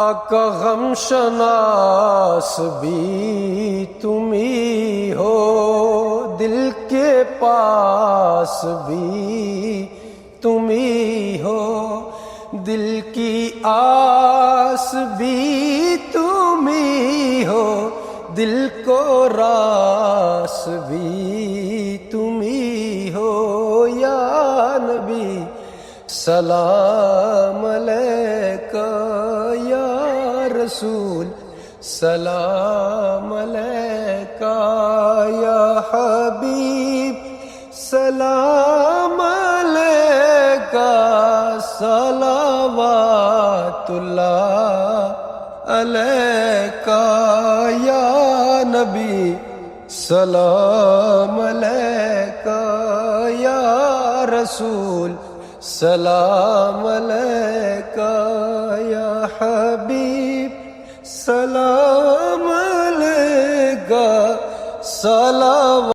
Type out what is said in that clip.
آقا غم شناس بھی تمہیں ہو، دل کے پاس بھی تمہیں ہو، دل کی آس بھی تمہیں ہو، دل کو راس بھی تمہیں ہو۔ یا نبی سلام علیکہ، یا رسول سلام علیکہ، یا حبیب سلام علیکہ، صلوات اللہ علیکہ، یا نبی سلام علیکہ، یا رسول سلام علیکہ، یا حبیب سلام علیکہ، صلوات